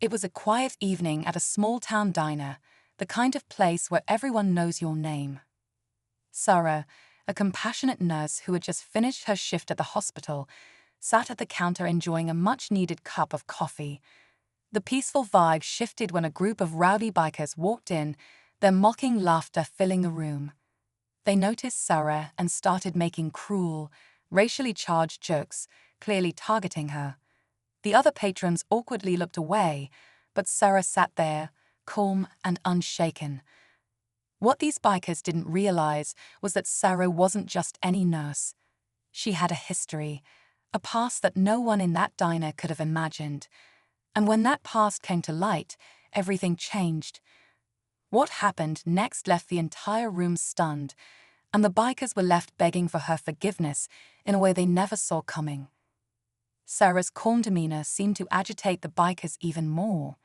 It was a quiet evening at a small-town diner, the kind of place where everyone knows your name. Sarah, a compassionate nurse who had just finished her shift at the hospital, sat at the counter enjoying a much-needed cup of coffee. The peaceful vibe shifted when a group of rowdy bikers walked in, their mocking laughter filling the room. They noticed Sarah and started making cruel, racially charged jokes, clearly targeting her. The other patrons awkwardly looked away, but Sarah sat there, calm and unshaken. What these bikers didn't realize was that Sarah wasn't just any nurse. She had a history, a past that no one in that diner could have imagined. And when that past came to light, everything changed. What happened next left the entire room stunned, and the bikers were left begging for her forgiveness in a way they never saw coming. Sarah's calm demeanor seemed to agitate the bikers even more.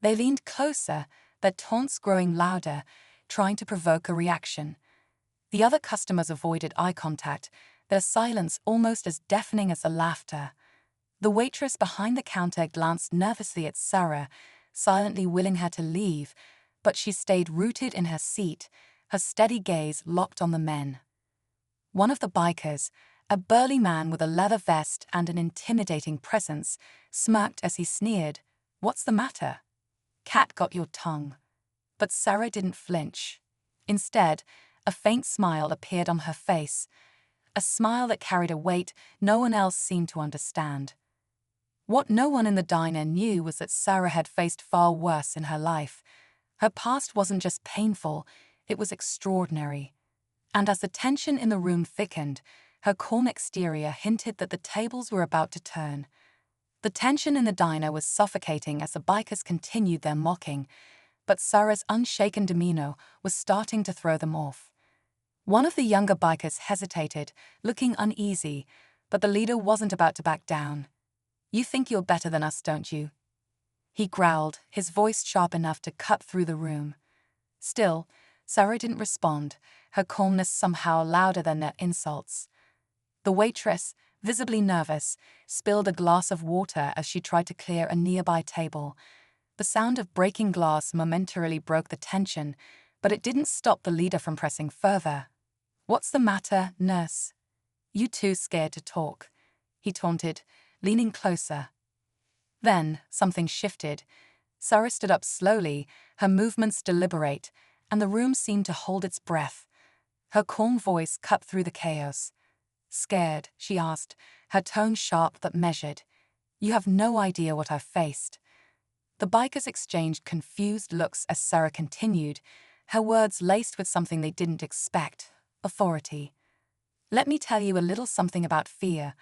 They leaned closer, their taunts growing louder, trying to provoke a reaction. The other customers avoided eye contact, their silence almost as deafening as the laughter. The waitress behind the counter glanced nervously at Sarah, silently willing her to leave, but she stayed rooted in her seat, her steady gaze locked on the men. One of the bikers, a burly man with a leather vest and an intimidating presence, smirked as he sneered, "What's the matter? Cat got your tongue." But Sarah didn't flinch. Instead, a faint smile appeared on her face, a smile that carried a weight no one else seemed to understand. What no one in the diner knew was that Sarah had faced far worse in her life. Her past wasn't just painful, it was extraordinary. And as the tension in the room thickened, her calm exterior hinted that the tables were about to turn. The tension in the diner was suffocating as the bikers continued their mocking, but Sarah's unshaken demeanor was starting to throw them off. One of the younger bikers hesitated, looking uneasy, but the leader wasn't about to back down. "You think you're better than us, don't you?" he growled, his voice sharp enough to cut through the room. Still, Sarah didn't respond, her calmness somehow louder than their insults. The waitress, visibly nervous, spilled a glass of water as she tried to clear a nearby table. The sound of breaking glass momentarily broke the tension, but it didn't stop the leader from pressing further. "What's the matter, nurse? You too scared to talk?" he taunted, leaning closer. Then, something shifted. Sarah stood up slowly, her movements deliberate, and the room seemed to hold its breath. Her calm voice cut through the chaos. "Scared?" she asked, her tone sharp but measured. "You have no idea what I've faced." The bikers exchanged confused looks as Sarah continued, her words laced with something they didn't expect: authority. "Let me tell you a little something about fear.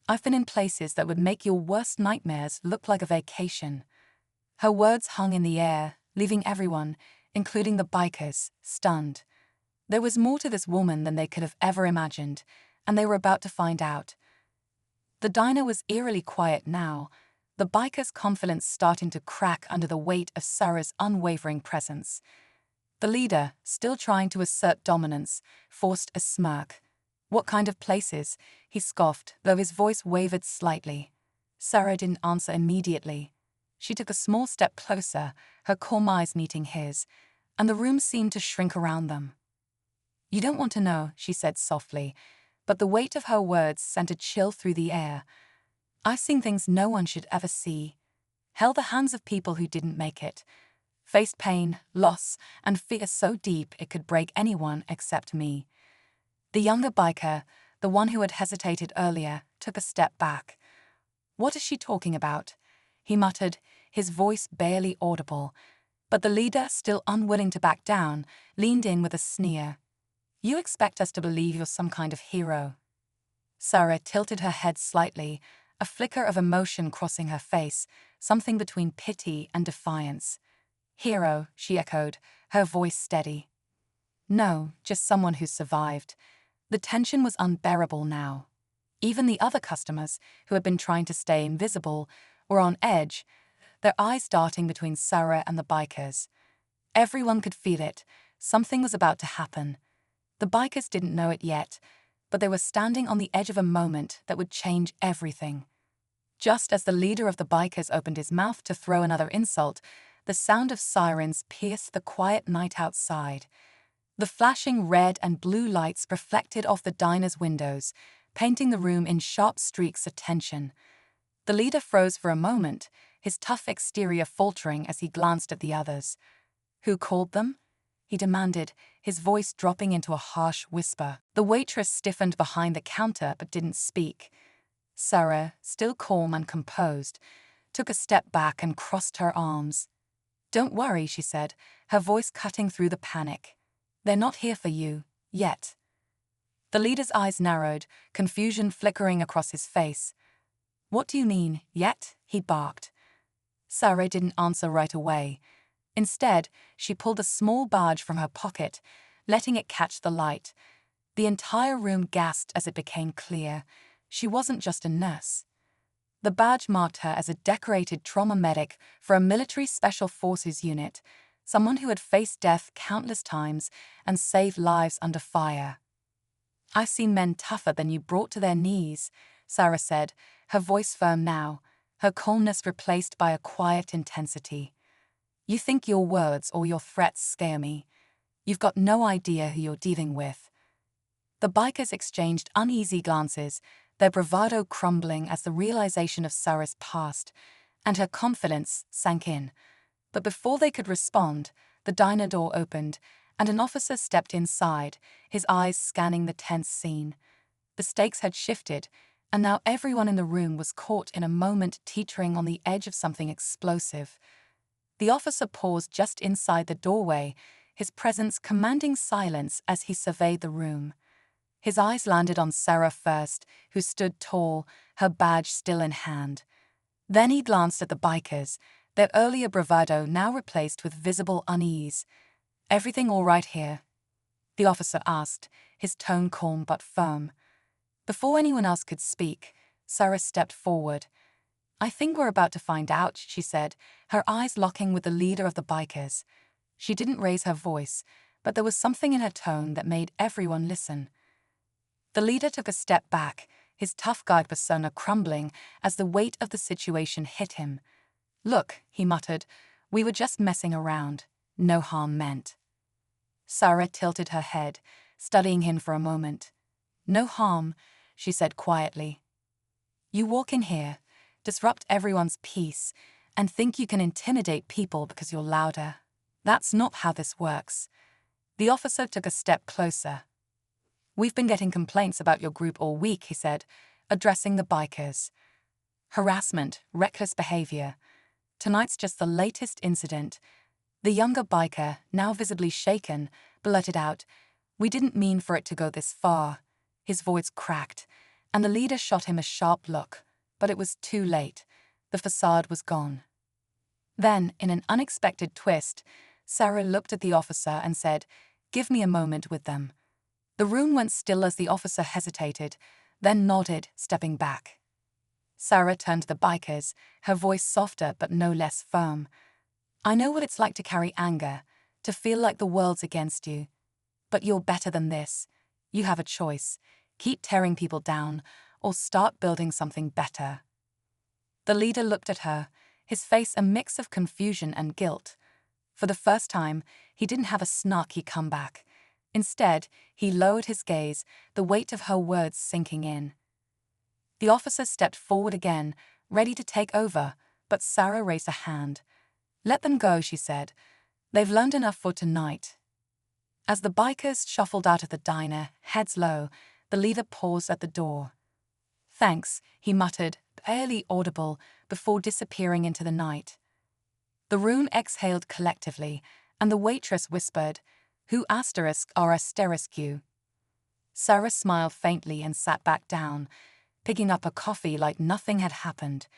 I've been in places that would make your worst nightmares look like a vacation." Her words hung in the air, leaving everyone, including the bikers, stunned. There was more to this woman than they could have ever imagined, and they were about to find out. The diner was eerily quiet now, the bikers' confidence starting to crack under the weight of Sarah's unwavering presence. The leader, still trying to assert dominance, forced a smirk. "What kind of places?" he scoffed, though his voice wavered slightly. Sarah didn't answer immediately. She took a small step closer, her calm eyes meeting his, and the room seemed to shrink around them. "You don't want to know," she said softly, but the weight of her words sent a chill through the air. "I've seen things no one should ever see. Held the hands of people who didn't make it. Faced pain, loss, and fear so deep it could break anyone except me." The younger biker, the one who had hesitated earlier, took a step back. "What is she talking about?" he muttered, his voice barely audible. But the leader, still unwilling to back down, leaned in with a sneer. "You expect us to believe you're some kind of hero?" Sarah tilted her head slightly, a flicker of emotion crossing her face, something between pity and defiance. "Hero," she echoed, her voice steady. "No, just someone who survived." The tension was unbearable now. Even the other customers, who had been trying to stay invisible, were on edge, their eyes darting between Sarah and the bikers. Everyone could feel it. Something was about to happen. The bikers didn't know it yet, but they were standing on the edge of a moment that would change everything. Just as the leader of the bikers opened his mouth to throw another insult, the sound of sirens pierced the quiet night outside. The flashing red and blue lights reflected off the diner's windows, painting the room in sharp streaks of tension. The leader froze for a moment, his tough exterior faltering as he glanced at the others. "Who called them?" he demanded, his voice dropping into a harsh whisper. The waitress stiffened behind the counter but didn't speak. Sarah, still calm and composed, took a step back and crossed her arms. "Don't worry," she said, her voice cutting through the panic. "They're not here for you, yet." The leader's eyes narrowed, confusion flickering across his face. "What do you mean, yet?" he barked. Sarah didn't answer right away. Instead, she pulled a small badge from her pocket, letting it catch the light. The entire room gasped as it became clear. She wasn't just a nurse. The badge marked her as a decorated trauma medic for a military special forces unit, someone who had faced death countless times and saved lives under fire. "I've seen men tougher than you brought to their knees," Sarah said, her voice firm now, her calmness replaced by a quiet intensity. "You think your words or your threats scare me. You've got no idea who you're dealing with." The bikers exchanged uneasy glances, their bravado crumbling as the realization of Sarah's past and her confidence sank in. But before they could respond, the diner door opened, and an officer stepped inside, his eyes scanning the tense scene. The stakes had shifted, and now everyone in the room was caught in a moment teetering on the edge of something explosive. The officer paused just inside the doorway, his presence commanding silence as he surveyed the room. His eyes landed on Sarah first, who stood tall, her badge still in hand. Then he glanced at the bikers, their earlier bravado now replaced with visible unease. "Everything all right here?" the officer asked, his tone calm but firm. Before anyone else could speak, Sarah stepped forward. "I think we're about to find out," she said, her eyes locking with the leader of the bikers. She didn't raise her voice, but there was something in her tone that made everyone listen. The leader took a step back, his tough guide persona crumbling as the weight of the situation hit him. "Look," he muttered, "we were just messing around. No harm meant." Sarah tilted her head, studying him for a moment. "No harm," she said quietly. "You walk in here, disrupt everyone's peace, and think you can intimidate people because you're louder. That's not how this works." The officer took a step closer. "We've been getting complaints about your group all week," he said, addressing the bikers. "Harassment, reckless behavior. Tonight's just the latest incident." The younger biker, now visibly shaken, blurted out, "We didn't mean for it to go this far." His voice cracked, and the leader shot him a sharp look, but it was too late. The facade was gone. Then, in an unexpected twist, Sarah looked at the officer and said, "Give me a moment with them." The room went still as the officer hesitated, then nodded, stepping back. Sarah turned to the bikers, her voice softer but no less firm. "I know what it's like to carry anger, to feel like the world's against you. But you're better than this. You have a choice. Keep tearing people down, or start building something better." The leader looked at her, his face a mix of confusion and guilt. For the first time, he didn't have a snarky comeback. Instead, he lowered his gaze, the weight of her words sinking in. The officer stepped forward again, ready to take over, but Sarah raised a hand. "Let them go," she said. "They've learned enough for tonight." As the bikers shuffled out of the diner, heads low, the leader paused at the door. "Thanks," he muttered, barely audible, before disappearing into the night. The room exhaled collectively, and the waitress whispered, "Who *************************************************************************************************************************************************************************************************************************************************************************************� like nothing had happened.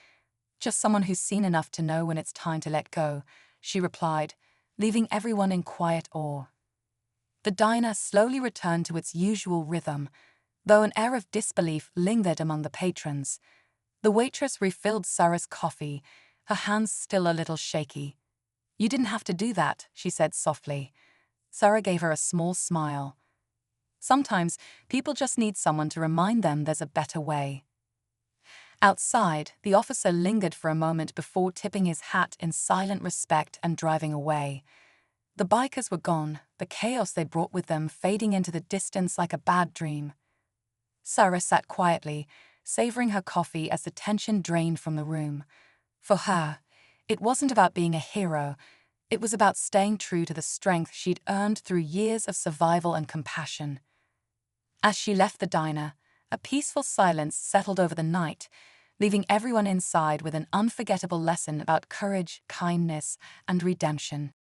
"Just someone who's seen enough to know when it's time to let go," she replied, leaving everyone in quiet awe. The diner slowly returned to its usual rhythm, though an air of disbelief lingered among the patrons. The waitress refilled Sarah's coffee, her hands still a little shaky. "You didn't have to do that," she said softly. Sarah gave her a small smile. "Sometimes people just need someone to remind them there's a better way." Outside, the officer lingered for a moment before tipping his hat in silent respect and driving away. The bikers were gone, the chaos they brought with them fading into the distance like a bad dream. Sarah sat quietly, savoring her coffee as the tension drained from the room. For her, it wasn't about being a hero, it was about staying true to the strength she'd earned through years of survival and compassion. As she left the diner, a peaceful silence settled over the night, leaving everyone inside with an unforgettable lesson about courage, kindness, and redemption.